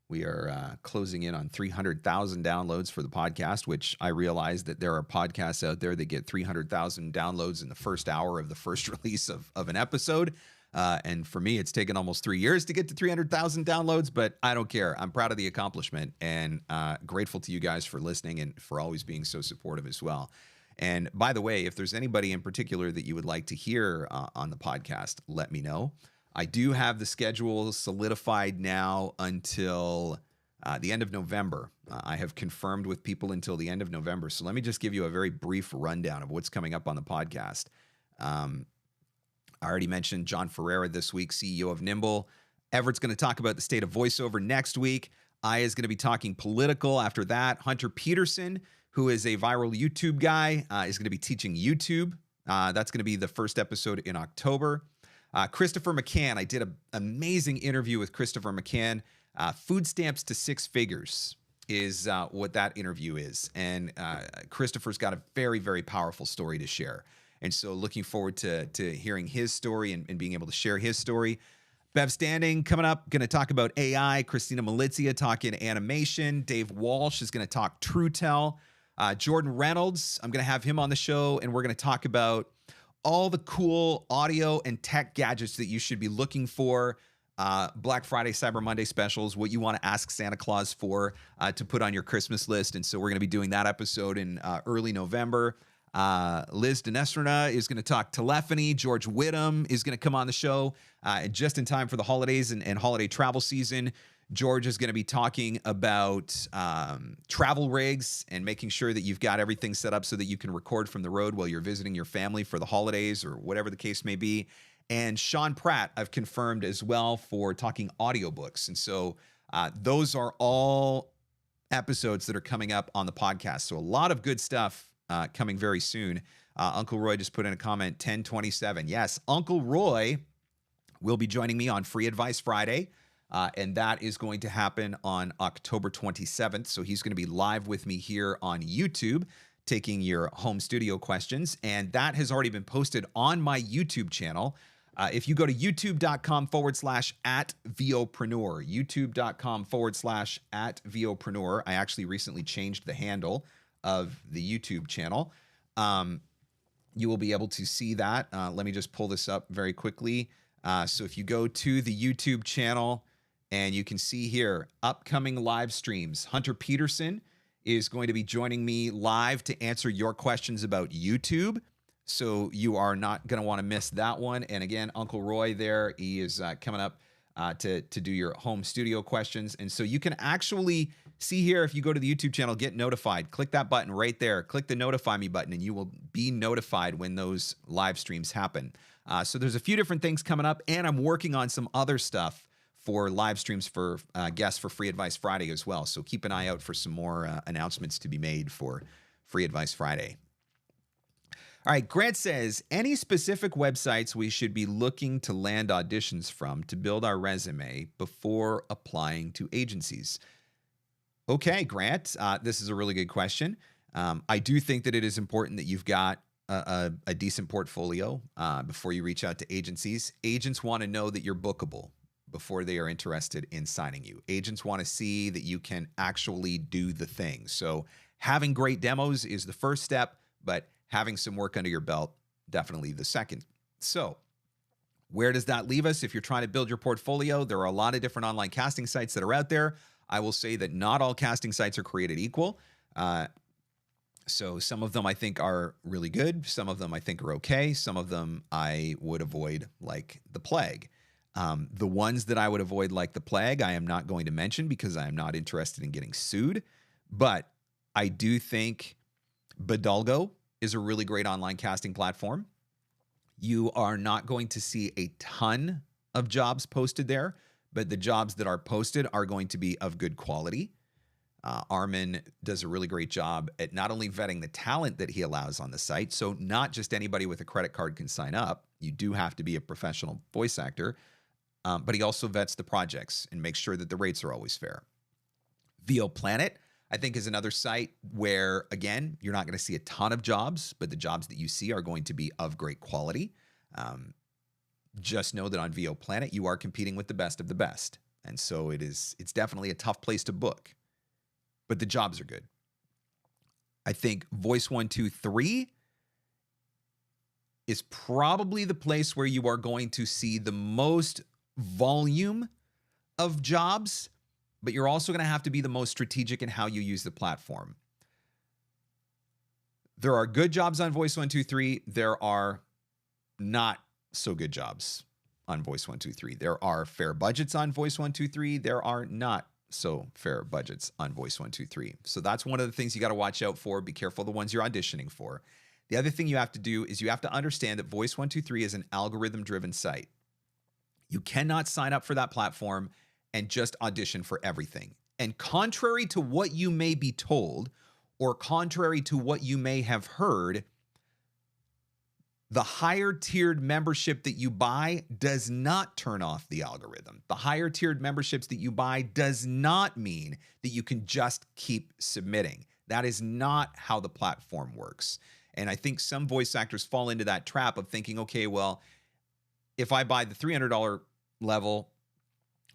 We are closing in on 300,000 downloads for the podcast, which I realize that there are podcasts out there that get 300,000 downloads in the first hour of the first release of an episode. And for me, it's taken almost 3 years to get to 300,000 downloads, but I don't care. I'm proud of the accomplishment and grateful to you guys for listening and for always being so supportive as well. And by the way, if there's anybody in particular that you would like to hear on the podcast, let me know. I do have the schedule solidified now until the end of November. I have confirmed with people until the end of November. So let me just give you a very brief rundown of what's coming up on the podcast. I already mentioned Jon Ferrara this week, CEO of Nimble. Everett's going to talk about the state of voiceover next week. Aya is going to be talking political after that. Hunter Peterson, who is a viral YouTube guy, is going to be teaching YouTube. That's going to be the first episode in October. Christopher McCann, I did an amazing interview with Christopher McCann. Food stamps to six figures is what that interview is. And Christopher's got a very, very powerful story to share. And so looking forward to hearing his story and being able to share his story. Bev Standing coming up, going to talk about AI. Christina Malizia talking animation. Dave Walsh is going to talk TrueTell. Jordan Reynolds, I'm going to have him on the show, and we're going to talk about all the cool audio and tech gadgets that you should be looking for. Black Friday, Cyber Monday specials, what you want to ask Santa Claus for to put on your Christmas list. And so we're going to be doing that episode in early November. Liz Dinestrina is going to talk telephony. George Whittam is going to come on the show just in time for the holidays and holiday travel season. George is going to be talking about travel rigs and making sure that you've got everything set up so that you can record from the road while you're visiting your family for the holidays or whatever the case may be. And Sean Pratt, I've confirmed as well for talking audiobooks. And so those are all episodes that are coming up on the podcast. So a lot of good stuff coming very soon. Uncle Roy just put in a comment, 1027. Yes, Uncle Roy will be joining me on Free Advice Friday. And that is going to happen on October 27th. So he's going to be live with me here on YouTube, taking your home studio questions. And that has already been posted on my YouTube channel. If you go to youtube.com/@VOpreneur, youtube.com/@VOpreneur, I actually recently changed the handle of the YouTube channel. You will be able to see that. Let me just pull this up very quickly. So if you go to the YouTube channel, and you can see here, upcoming live streams. Hunter Peterson is going to be joining me live to answer your questions about YouTube. So you are not going to want to miss that one. And again, Uncle Roy there, he is coming up to do your home studio questions. And so you can actually see here, if you go to the YouTube channel, get notified. Click that button right there. Click the notify me button, and you will be notified when those live streams happen. So there's a few different things coming up, and I'm working on some other stuff for live streams for guests for Free Advice Friday as well. So keep an eye out for some more announcements to be made for Free Advice Friday. All right, Grant says, any specific websites we should be looking to land auditions from to build our resume before applying to agencies? Okay, Grant, this is a really good question. I do think that it is important that you've got a decent portfolio before you reach out to agencies. Agents want to know that you're bookable before they are interested in signing you. Agents want to see that you can actually do the thing. So having great demos is the first step, but having some work under your belt, definitely the second. So where does that leave us? If you're trying to build your portfolio, there are a lot of different online casting sites that are out there. I will say that not all casting sites are created equal. So some of them I think are really good. Some of them I think are okay. Some of them I would avoid like the plague. The ones that I would avoid like the plague, I am not going to mention because I am not interested in getting sued. But I do think Bidalgo is a really great online casting platform. You are not going to see a ton of jobs posted there, but the jobs that are posted are going to be of good quality. Armin does a really great job at not only vetting the talent that he allows on the site, so not just anybody with a credit card can sign up. You do have to be a professional voice actor, but he also vets the projects and makes sure that the rates are always fair. VOPlanet, I think, is another site where, again, you're not going to see a ton of jobs, but the jobs that you see are going to be of great quality. Just know that on VOPlanet, you are competing with the best of the best. And so it's definitely a tough place to book, but the jobs are good. I think Voice123 is probably the place where you are going to see the most volume of jobs, but you're also going to have to be the most strategic in how you use the platform. There are good jobs on Voice123. There are not so good jobs on Voice123. There are fair budgets on Voice123. There are not so fair budgets on Voice123. So that's one of the things you got to watch out for. Be careful of the ones you're auditioning for. The other thing you have to do is you have to understand that Voice123 is an algorithm-driven site. You cannot sign up for that platform and just audition for everything. And contrary to what you may be told, or contrary to what you may have heard, the higher tiered membership that you buy does not turn off the algorithm. The higher tiered memberships that you buy does not mean that you can just keep submitting. That is not how the platform works. And I think some voice actors fall into that trap of thinking, okay, well, if I buy the $300 level,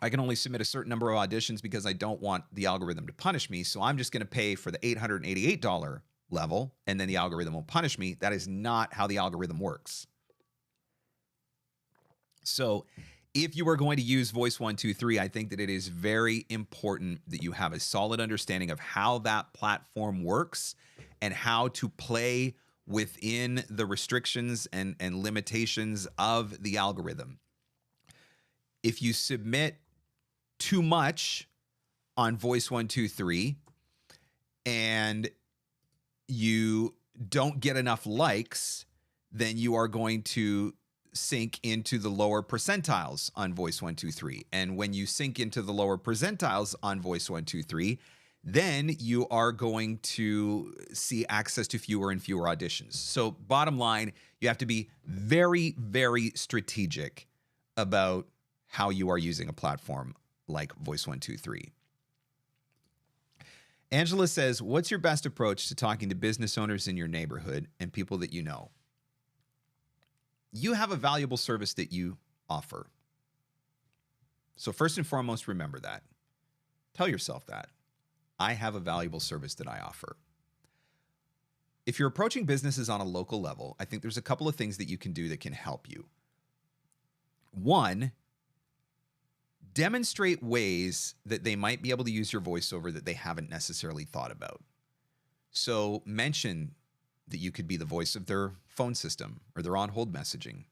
I can only submit a certain number of auditions because I don't want the algorithm to punish me. So I'm just going to pay for the $888 level, and then the algorithm will punish me. That is not how the algorithm works. So if you are going to use Voice123, I think that it is very important that you have a solid understanding of how that platform works and how to play within the restrictions and limitations of the algorithm. If you submit too much on Voice123 and you don't get enough likes, then you are going to sink into the lower percentiles on Voice123. And when you sink into the lower percentiles on Voice123, then you are going to see access to fewer and fewer auditions. So bottom line, you have to be very, very strategic about how you are using a platform like Voice123. Angela says, what's your best approach to talking to business owners in your neighborhood and people that you know? You have a valuable service that you offer. So first and foremost, remember that. Tell yourself that. I have a valuable service that I offer. If you're approaching businesses on a local level, I think there's a couple of things that you can do that can help you. One, demonstrate ways that they might be able to use your voiceover that they haven't necessarily thought about. So mention that you could be the voice of their phone system or their on-hold messaging.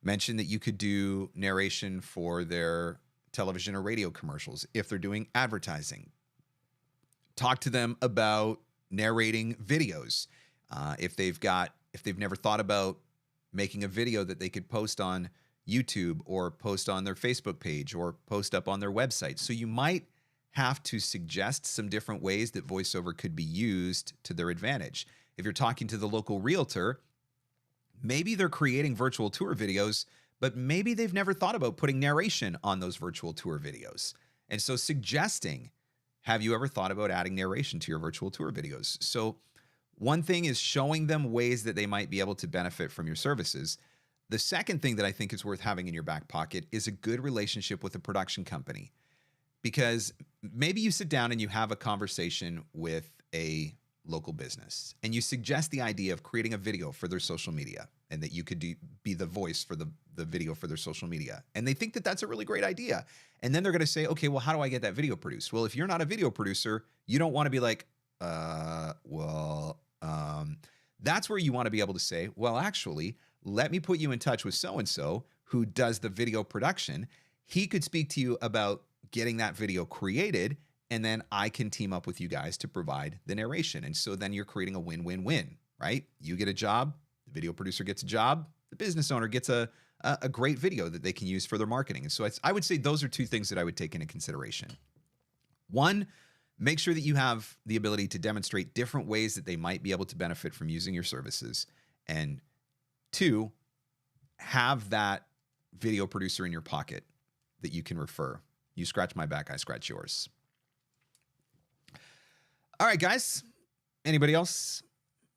Mention that you could do narration for their television or radio commercials if they're doing advertising. Talk to them about narrating videos. If they've never thought about making a video that they could post on YouTube or post on their Facebook page or post up on their website. So you might have to suggest some different ways that voiceover could be used to their advantage. If you're talking to the local realtor, maybe they're creating virtual tour videos, but maybe they've never thought about putting narration on those virtual tour videos. And so suggesting, have you ever thought about adding narration to your virtual tour videos? So one thing is showing them ways that they might be able to benefit from your services. The second thing that I think is worth having in your back pocket is a good relationship with a production company, because maybe you sit down and you have a conversation with a local business and you suggest the idea of creating a video for their social media and that you could be the voice for the video for their social media. And they think that that's a really great idea. And then they're going to say, okay, well, how do I get that video produced? Well, if you're not a video producer, you don't want to be like, that's where you want to be able to say, well, actually, let me put you in touch with so-and-so who does the video production. He could speak to you about getting that video created, and then I can team up with you guys to provide the narration. And so then you're creating a win-win-win, right? You get a job, the video producer gets a job, the business owner gets a great video that they can use for their marketing. And so I would say those are two things that I would take into consideration. One, make sure that you have the ability to demonstrate different ways that they might be able to benefit from using your services. And two, have that video producer in your pocket that you can refer. You scratch my back, I scratch yours. All right, guys. Anybody else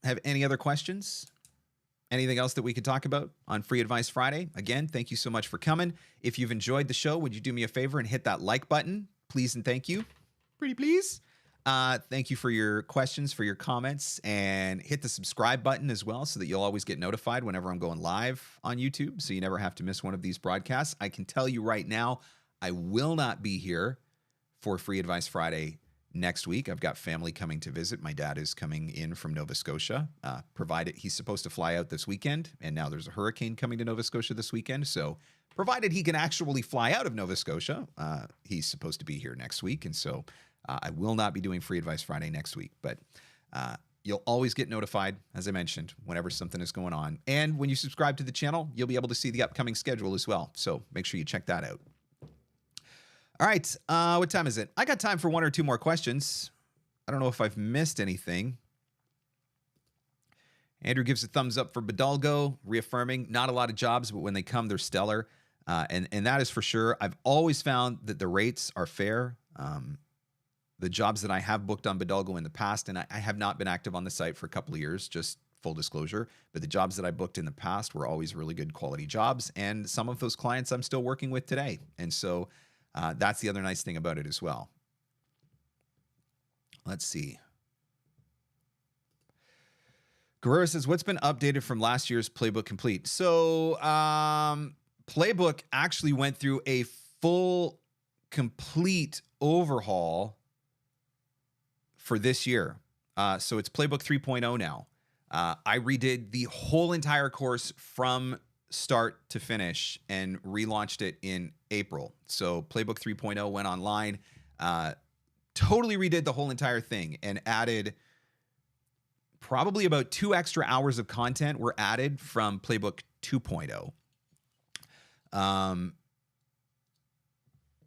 have any other questions? Anything else that we could talk about on Free Advice Friday? Again, thank you so much for coming. If you've enjoyed the show, would you do me a favor and hit that like button? Please and thank you. Pretty please. Thank you for your questions, for your comments, and hit the subscribe button as well so that you'll always get notified whenever I'm going live on YouTube, so you never have to miss one of these broadcasts. I can tell you right now, I will not be here for Free Advice Friday next week. I've got family coming to visit. My dad is coming in from Nova Scotia, provided he's supposed to fly out this weekend, and now there's a hurricane coming to Nova Scotia this weekend. So provided he can actually fly out of Nova Scotia, he's supposed to be here next week. And so I will not be doing Free Advice Friday next week, but you'll always get notified, as I mentioned, whenever something is going on. And when you subscribe to the channel, you'll be able to see the upcoming schedule as well. So make sure you check that out. All right, what time is it? I got time for one or two more questions. I don't know if I've missed anything. Andrew gives a thumbs up for Bidalgo, reaffirming not a lot of jobs, but when they come, they're stellar. And that is for sure. I've always found that the rates are fair. The jobs that I have booked on Bidalgo in the past, and I have not been active on the site for a couple of years, just full disclosure, but the jobs that I booked in the past were always really good quality jobs. And some of those clients I'm still working with today. And so that's the other nice thing about it as well. Let's see. Guerrero says, what's been updated from last year's Playbook Complete? So Playbook actually went through a full, complete overhaul for this year. So it's Playbook 3.0 now. I redid the whole entire course from start to finish and relaunched it in April. So Playbook 3.0 went online, totally redid the whole entire thing and added probably about 2 extra hours of content were added from Playbook 2.0.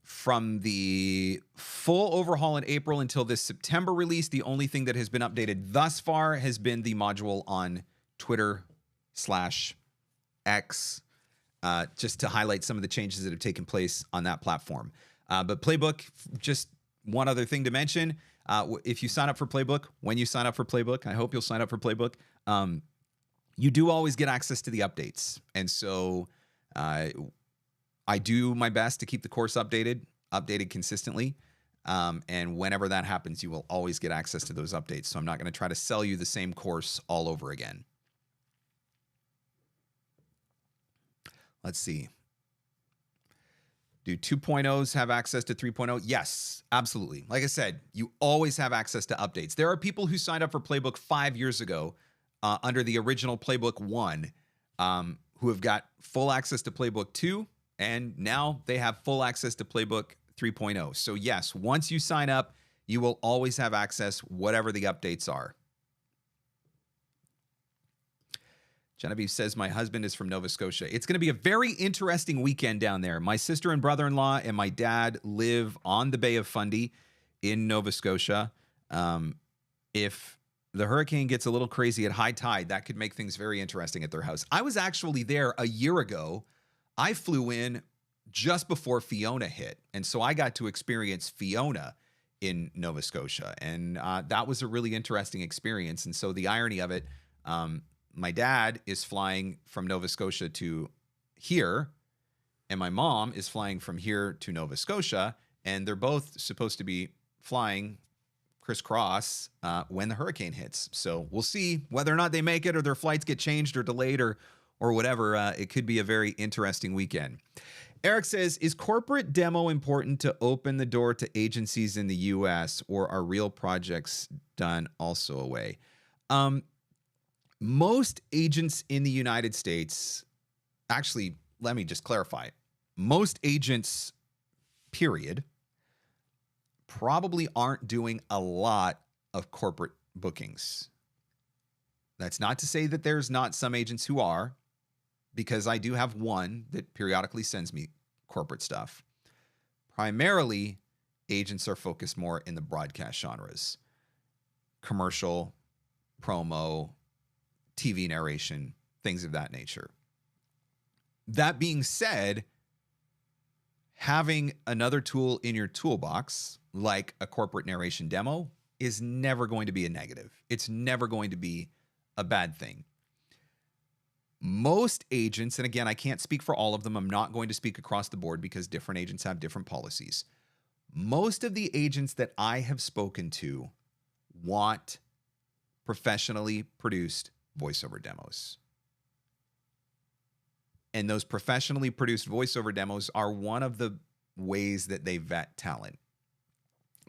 From the full overhaul in April until this September release, the only thing that has been updated thus far has been the module on Twitter/X, just to highlight some of the changes that have taken place on that platform. But Playbook, just one other thing to mention, if you sign up for Playbook, when you sign up for Playbook, I hope you'll sign up for Playbook, you do always get access to the updates. And so I do my best to keep the course updated consistently. And whenever that happens, you will always get access to those updates. So I'm not going to try to sell you the same course all over again. Let's see. Do 2.0s have access to 3.0? Yes, absolutely. Like I said, you always have access to updates. There are people who signed up for Playbook 5 years ago under the original Playbook 1 who have got full access to Playbook 2, and now they have full access to Playbook 3.0. So yes, once you sign up, you will always have access, whatever the updates are. Genevieve says, my husband is from Nova Scotia. It's going to be a very interesting weekend down there. My sister and brother-in-law and my dad live on the Bay of Fundy in Nova Scotia. If the hurricane gets a little crazy at high tide, that could make things very interesting at their house. I was actually there a year ago. I flew in just before Fiona hit, and so I got to experience Fiona in Nova Scotia, and that was a really interesting experience. And so the irony of it, my dad is flying from Nova Scotia to here, and my mom is flying from here to Nova Scotia, and they're both supposed to be flying crisscross when the hurricane hits. So we'll see whether or not they make it, or their flights get changed or delayed or whatever. It could be a very interesting weekend. Eric says, is corporate demo important to open the door to agencies in the US, or are real projects done also away? Most agents in the United States, actually, let me just clarify. Most agents, period, probably aren't doing a lot of corporate bookings. That's not to say that there's not some agents who are, because I do have one that periodically sends me corporate stuff. Primarily, agents are focused more in the broadcast genres: commercial, promo, TV narration, things of that nature. That being said, having another tool in your toolbox, like a corporate narration demo, is never going to be a negative. It's never going to be a bad thing. Most agents, and again, I can't speak for all of them. I'm not going to speak across the board because different agents have different policies. Most of the agents that I have spoken to want professionally produced voiceover demos. And those professionally produced voiceover demos are one of the ways that they vet talent,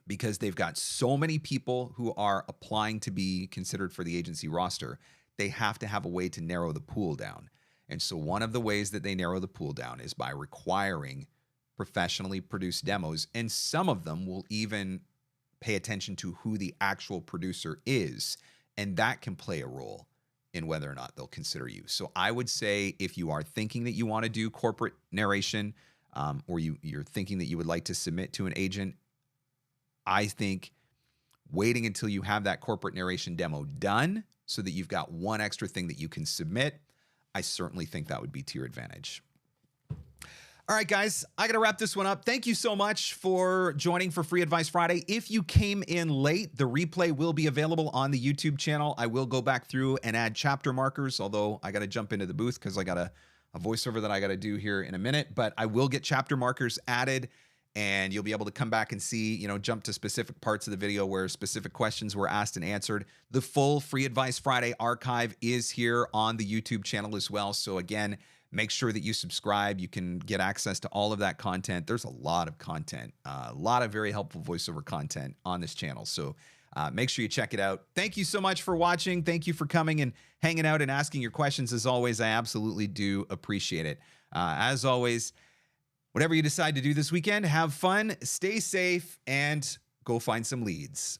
because they've got so many people who are applying to be considered for the agency roster. They have to have a way to narrow the pool down. And so one of the ways that they narrow the pool down is by requiring professionally produced demos. And some of them will even pay attention to who the actual producer is. And that can play a role in whether or not they'll consider you. So I would say, if you are thinking that you want to do corporate narration, or you're thinking that you would like to submit to an agent, I think waiting until you have that corporate narration demo done so that you've got one extra thing that you can submit, I certainly think that would be to your advantage. All right, guys, I got to wrap this one up. Thank you so much for joining for Free Advice Friday. If you came in late, the replay will be available on the YouTube channel. I will go back through and add chapter markers, although I got to jump into the booth because I got a voiceover that I got to do here in a minute. But I will get chapter markers added, and you'll be able to come back and see, jump to specific parts of the video where specific questions were asked and answered. The full Free Advice Friday archive is here on the YouTube channel as well. So again, make sure that you subscribe. You can get access to all of that content. There's a lot of content, a lot of very helpful voiceover content on this channel. So make sure you check it out. Thank you so much for watching. Thank you for coming and hanging out and asking your questions. As always, I absolutely do appreciate it. As always, whatever you decide to do this weekend, have fun, stay safe, and go find some leads.